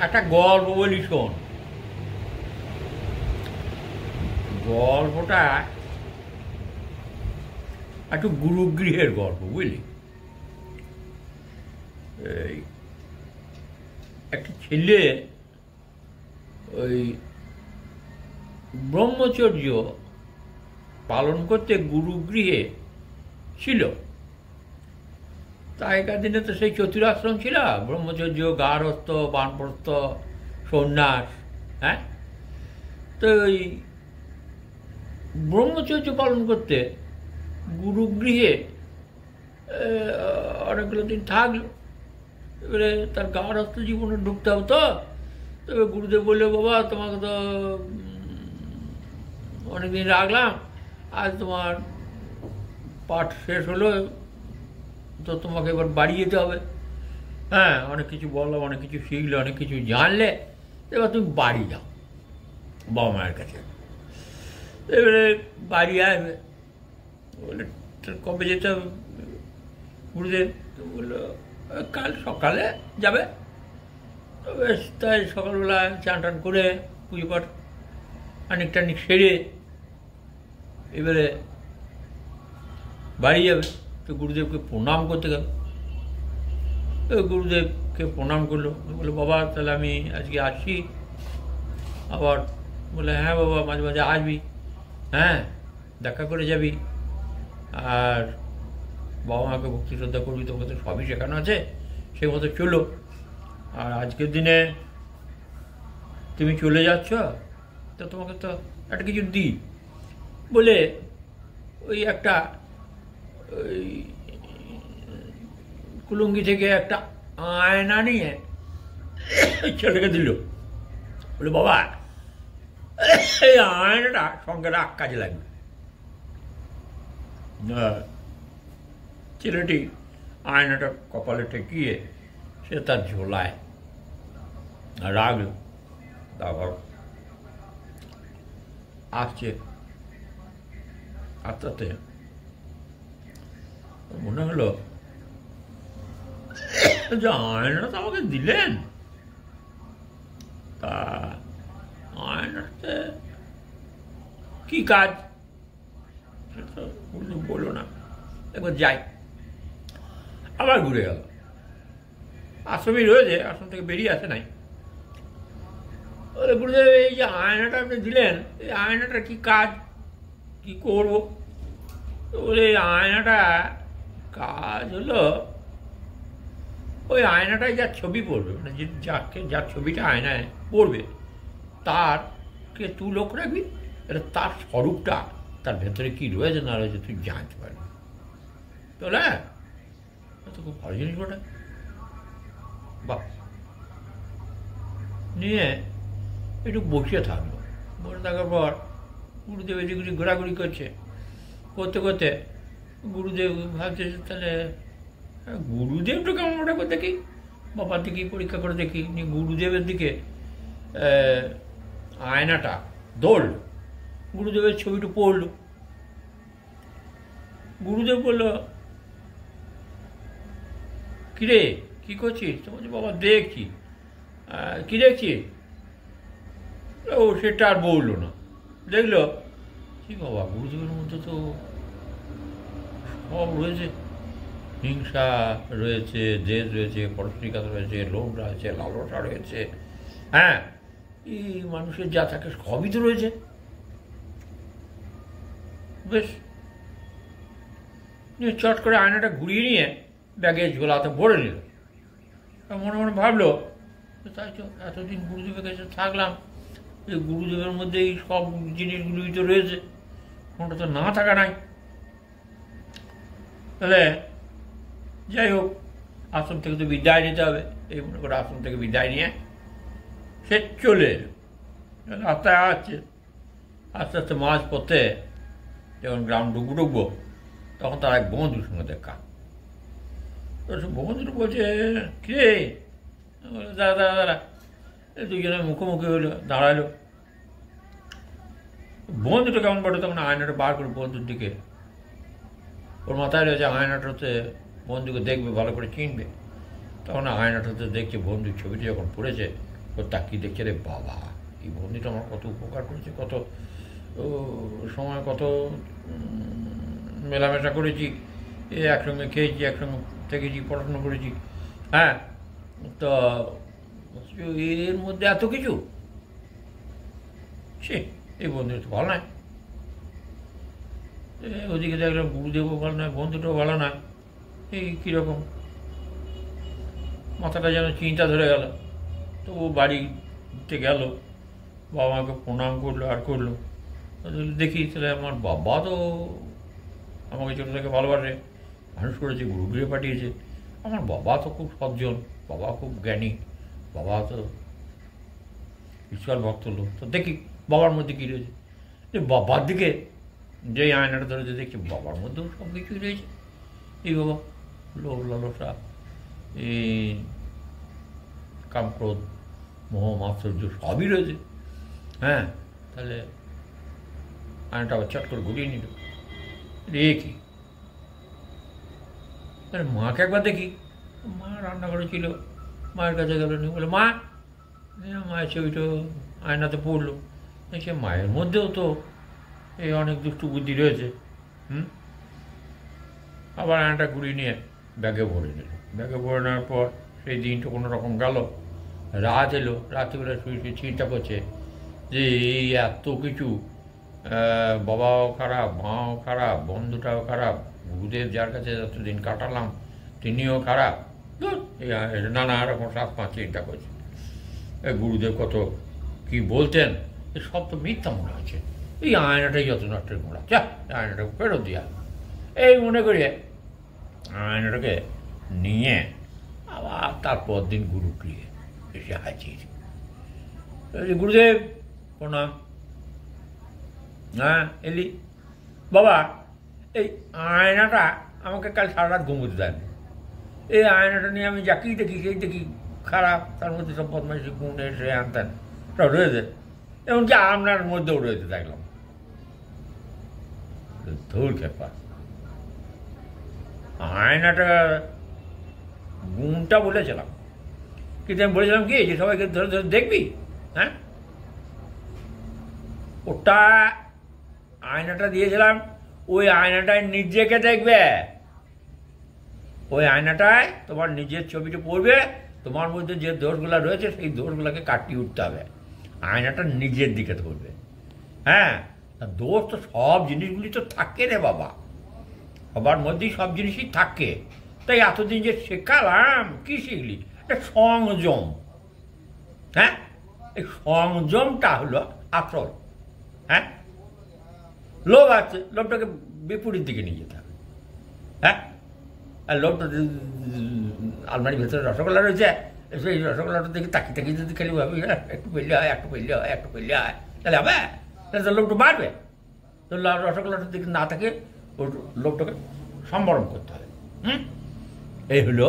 একটা গল্প বলি শোন। গল্পটা একটু গুরুগৃহের গল্প, বুঝলি। এই একটা ছেলে ওই ব্রহ্মচর্য পালন করতে গুরুগৃহে ছিল। তা আগেকার দিনে তো সেই চতুরাশ্রম ছিল, ব্রহ্মচর্য, গারস্থ, বানপ্রস্থ, সন্ন্যাস। হ্যাঁ, তো ওই ব্রহ্মচর্য পালন করতে গুরুগৃহে অনেকগুলো দিন থাকলো। এবারে তার গারস্থ জীবনে ঢুকতে হতো। তবে গুরুদেব বললো, বাবা তোমাকে তো অনেকদিন রাখলাম, আজ তোমার পাঠ শেষ হলো, তো তোমাকে এবার বাড়ি যেতে হবে। হ্যাঁ, অনেক কিছু বললাম, অনেক কিছু শিখলে, অনেক কিছু জানলে, এবার তুমি বাড়ি যাও বাবা মায়ের কাছে। এবারে বাড়ি আসবে, বলে কবে যেতে হবে গুরুদেব? বললো কাল সকালে যাবে। তো বেশ, তাই সকালবেলা চান টান করে পুজো পাঠ টানিক সেরে এবারে বাড়ি যাবে। তো গুরুদেবকে প্রণাম করতে গেল। গুরুদেবকে প্রণাম করলো, বলে বাবা তাহলে আমি আজকে আসছি। আবার বলে হ্যাঁ বাবা, মাঝে মাঝে আসবি, হ্যাঁ দেখা করে যাবি, আর বাবা মাকে ভক্তি শ্রদ্ধা করবি, তোমাকে তো সবই শেখানো আছে, সে মতো চলো। আর আজকের দিনে তুমি চলে যাচ্ছ, তো তোমাকে তো একটা কিছু দিই বলে ওই একটা ওই কুলুঙ্গি থেকে একটা আয়না নিয়ে ছেলেকে দিল। বলে বাবা এই আয়নাটা সঙ্গে রাখ, কাজে লাগবে। ছেলেটি আয়নাটা কপালে ঠেকিয়ে সে তার ঝোলায় রাখল। তারপর আসছে, আস্তে আস্তে মনে হলো যে আয়নাটা তো আমাকে দিলেন, তা আয়নাতে কি কাজ সেটা বললো না। একবার যাই, আবার ঘুরে গেল। আশ্রমই রয়েছে, আশ্রম থেকে বেরিয়ে আসে নাই। গুরুদেব এই যে আয়নাটা আপনি দিলেন, এই আয়নাটার কি কাজ, কি করবো? বলে এই আয়নাটা কাজ হলো, ওই আয়নাটায় যার ছবি পড়বে, মানে যার ছবিটা আয়নায় পড়বে তারকে তুই লোক রাখবি, এটা তার স্বরূপটা, তার ভেতরে কি রয়েছে না রয়েছে তুই জানতে পারবি। তাহলে তো খুব ভালো জিনিস ওটা। বাহ, নিয়ে একটু বসে থাকলো। বসে থাকার পর গুরুদেব এদিক ওদিক ঘোরাঘুরি করছে, করতে করতে গুরুদেব ভাবছে তাহলে গুরুদেবটা কেমন ওটা করে দেখি, বাবার দিকে পরীক্ষা করে দেখি। গুরুদেবের দিকে আয়নাটা দৌড়ল, গুরুদেবের ছবিটা পড়ল। গুরুদেব বলল, কিরে কি করছিস? তো বলছি বাবা দেখছি। কি দেখছিস? ও সেটা আর বললো না। দেখলো কি বাবা, গুরুদেবের মধ্যে তো সব রয়েছে, হিংসা রয়েছে, জেদ রয়েছে, পরস্পরিকতা রয়েছে, লোভ রয়েছে, লালসা রয়েছে, হ্যাঁ এই মানুষের যা থাকে সবই তো রয়েছে। বেশ, নিয়ে চট করে আয়নাটা ঘুরিয়ে নিয়ে ব্যাগে ঝোলাতে ভরে নিল। মনে মনে ভাবলো, তাই তো এতদিন গুরুদেবের কাছে থাকলাম, এই গুরুদেবের মধ্যে এই সব জিনিসগুলোই তো রয়েছে, কোনটা তো না থাকা নাই। তাহলে যাই হোক, আশ্রম থেকে তো বিদায় নিতে হবে, এই মনে করে আশ্রম থেকে বিদায় নিয়ে সে চলে এলো। রাস্তায় আসছে, আস্তে আস্তে মাঝ পথে যখন গ্রাম ঢুকবো তখন তার এক বন্ধুর সঙ্গে দেখা। তো সে বন্ধুটা বলছে, কে? দাঁড়া দাঁড়া দাঁড়া। দুজনের মুখোমুখি হলো, দাঁড়ালো। বন্ধুটা কেমন বটে, তখন আয়নাটা বার করে বন্ধুর দিকে, ওর মাথায় রয়েছে আয়নাটাতে বন্ধুকে দেখবে, ভালো করে চিনবে। তখন আয়নাটাতে দেখছে বন্ধুর ছবিটা যখন পড়েছে, ও তাকিয়ে দেখছে, রে বাবা, এই বন্ধুটা আমার কত উপকার করেছে, কত সময় কত মেলামেশা করেছি, একসঙ্গে খেয়েছি, একসঙ্গে থেকেছি, পড়াশোনা করেছি। হ্যাঁ, তো এর মধ্যে এত কিছু, সে এই বন্ধুটা তো ভালো নয়। ওদিকে দেখলাম গুরুদেবও ভালো নয়, বন্ধুটাও ভালো নয়। এই কীরকম মাথাটা যেন চিন্তা ধরে গেল। তো ও বাড়িতে গেল, বাবা মাকে প্রণাম করলো আর করলো। দেখি তাহলে আমার বাবা তো আমাকে ছোটো থেকে ভালোবাসে, মানুষ করেছে, গুরুগৃহে পাঠিয়েছে। আমার বাবা তো খুব সজ্জন, বাবা খুব জ্ঞানী, বাবা তো ঈশ্বর ভক্ত লোক। তো দেখি বাবার মধ্যে কী রয়েছে। যে বাবার দিকে যে আয়নাটা ধরেছে, দেখছি বাবার মধ্যেও সব কিছুই রয়েছে। এই বাবা লোভ লালসা, এই কামক্রোধ মোহ মাৎসর্য সবই রয়েছে। হ্যাঁ, তাহলে আয়নাটা আবার চট করে ঘুরিয়ে নিল। রে কি, মাকে একবার দেখি, মা রান্নাঘরে ছিল, মায়ের কাছে গেল, নিয়ে বলে, মা, মায়ের ছবিটা আয়নাতে পড়লো। সে মায়ের মধ্যেও তো এই অনেক দুষ্টু বুদ্ধি রয়েছে। আবার আয়নাটা ঘুরিয়ে নিয়ে ব্যাগে ভরে নিল। ব্যাগে ভরে নেওয়ার পর সেই দিনটা কোনো রকম গেল। রাত এলো, রাত্রিবেলা শুয়ে চিন্তা করছে যে এই এত কিছু, বাবাও খারাপ, মাও খারাপ, বন্ধুটাও খারাপ, গুরুদেব যার কাছে যতদিন কাটালাম তিনিও খারাপ, নানা রকম 7-5 চিন্তা করছে। গুরুদেব কত কি বলতেন, সব তো মিথ্যা মনে হচ্ছে। এই আয়নাটাই যত নষ্টের গোড়া, যা আয়নাটাকে ফেরত দিয়া, এই মনে করি আয়নাটাকে নিয়ে আবার তারপর দিন গুরুগৃহে এসে হাজির। গুরুদেব প্রণাম। হ্যাঁ, এলি বাবা, এই আয়নাটা আমাকে কাল সারা রাত ঘুমোতে দেয়নি। এই আয়নাটা নিয়ে আমি যাকেই দেখি সেই দেখি খারাপ, তার মধ্যে সব বদমাইশি গুণ এসে আনতেন সব রয়েছে, এমনকি আপনার মধ্যেও রয়েছে দেখলাম। ধুর খেপা, আয়নাটা গুণটা বলেছিলাম, কিন্তু আমি বলেছিলাম কি যে সবাইকে ধরে ধরে দেখবি। হ্যাঁ, ওটা আয়নাটা দিয়েছিলাম, ওই আয়নাটায় নিজেকে দেখবে, ওই আয়নাটায় তোমার নিজের ছবিটা পড়বে, তোমার মধ্যে যে দোষগুলো রয়েছে সেই দোষগুলোকে কাটিয়ে উঠতে হবে, আয়নাটা নিজের দিকে ধরবে। হ্যাঁ, দোষ তো সব জিনিসগুলি তো থাকে রে বাবা, সবার মধ্যেই সব জিনিসই থাকে। তাই এতদিন যে শেখালাম, কি শিখলি? এটা সংযম। হ্যাঁ, এই সংযমটা হলো আসল। হ্যাঁ, লোভ আছে, লোভটাকে বিপরীত দিকে নিয়ে যেতে হবে। হ্যাঁ, আর লোভটা আলমারির ভেতরে রসগোল্লা রয়েছে, সেই রসগোল্লাটা দেখে তাকিয়ে তাকিয়ে যদি খেলি ভাবি একটু পেলে হয়, একটু পেলে হয়, একটু পেলে হয়, তাহলে হবে? তাহলে তো লোভটা বাড়বে। তো রসগোল্লাটার দিকে না থাকে, ওই লোভটাকে সম্বরণ করতে হবে। এই হলো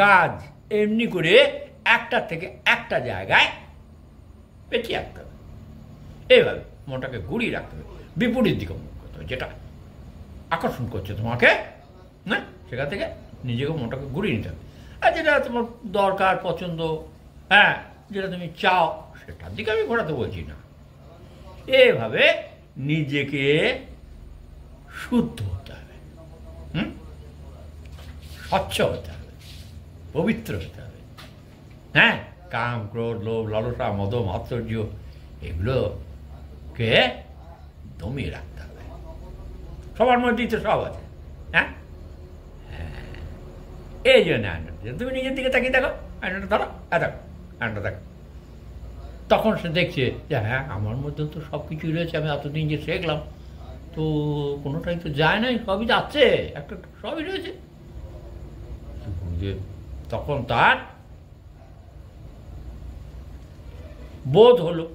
কাজ। এমনি করে একটা থেকে একটা জায়গায় পেঁচিয়ে রাখতে হবে, এইভাবে মনটাকে ঘুরিয়ে রাখতে হবে, বিপরীত দিকে মুখ করতে হবে। যেটা আকর্ষণ করছে তোমাকে, হ্যাঁ, সেখান থেকে নিজেকে মনটাকে ঘুরিয়ে নিতে হবে। আর যেটা তোমার দরকার, পছন্দ, হ্যাঁ, যেটা তুমি চাও, সেটার দিকে আমি ঘোরাতে বলছি না। এভাবে নিজেকে শুদ্ধ হতে হবে, স্বচ্ছ হতে হবে, পবিত্র হতে হবে। হ্যাঁ, কাম, ক্রোধ, লোভ, লালসা, মদ, মাৎসর্য এগুলোকে দমিয়ে রাখতে হবে। সবার মধ্যেই তো সব আছে। হ্যাঁ, এই জন্য আয়নাটা, তুমি নিজের দিকে তাকিয়ে দেখো, আয়নাটা ধরো, দেখো আয়নাটা দেখো, তখন সে দেখছে যে হ্যাঁ, আমার মধ্যেও তো সব কিছুই রয়েছে, আমি এতদিন যে শিখলাম তো কোনোটাই তো যায় নাই, সবই যাচ্ছে, একটা সবই রয়েছে। তখন তার বোধ হলো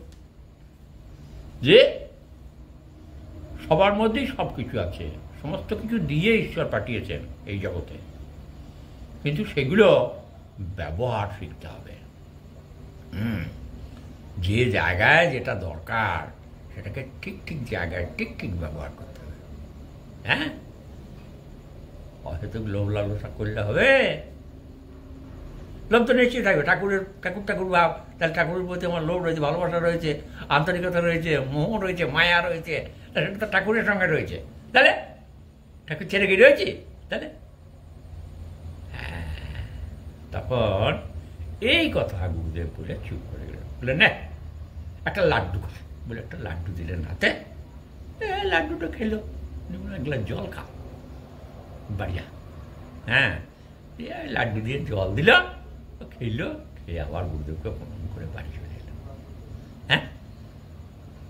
যে সবার মধ্যেই সব কিছু আছে, সমস্ত কিছু দিয়ে ঈশ্বর পাঠিয়েছেন এই জগতে, কিন্তু সেগুলো ব্যবহার শিখতে হবে। যে জায়গায় যেটা দরকার সেটাকে ঠিক ঠিক জায়গায় ঠিক ঠিক ব্যবহার করতে হবে। হ্যাঁ, হয়তো লোভ লালসা করলে হবে? লোভ তো নিশ্চয়ই থাকবে, ঠাকুর ভাব, তাহলে ঠাকুরের প্রতি আমার লোভ রয়েছে, ভালোবাসা রয়েছে, আন্তরিকতা রয়েছে, মোহ রয়েছে, মায়া রয়েছে, সেটা তো ঠাকুরের সঙ্গে রয়েছে। তাহলে ঠাকুর ছেড়ে গিয়ে রয়েছে, তাহলে তখন এই কথা গুরুদেব বলে চুপ করে গেলেন, বলে না একটা লাড্ডু খা, বলে একটা লাড্ডু দিলেন হাতে, লাড্ডুটা খেলো, এক গ্লাস জল খা বাড়িয়া। হ্যাঁ, লাড্ডু দিয়ে জল দিল, খেলো, খেয়ে আবার গুরুদেবকে প্রণাম করে বাড়ি চলে এলো। হ্যাঁ,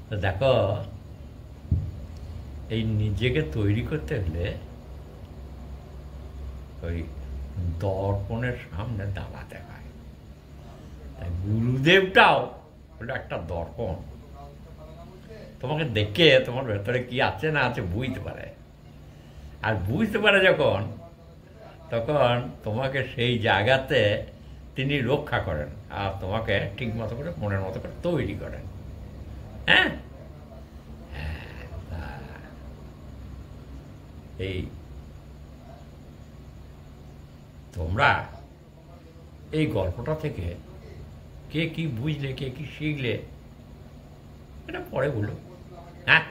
তো দেখো এই নিজেকে তৈরি করতে হলে ওই দর্পণের সামনে দাঁড়াতে হয়। তাই গুরুদেবটাও ওটা একটা দর্পণ, তোমাকে দেখে তোমার ভেতরে কি আছে না আছে বুঝতে পারে, আর বুঝতে পারে যখন, তখন তোমাকে সেই জায়গাতে তিনি রক্ষা করেন আর তোমাকে ঠিক মতো করে মনের মতো করে তৈরি করেন। হ্যাঁ, এই তোমরা এই গল্পটা থেকে কে কি বুঝলে, কে কি শিখলে, এটা পরে বলো। হ্যাঁ।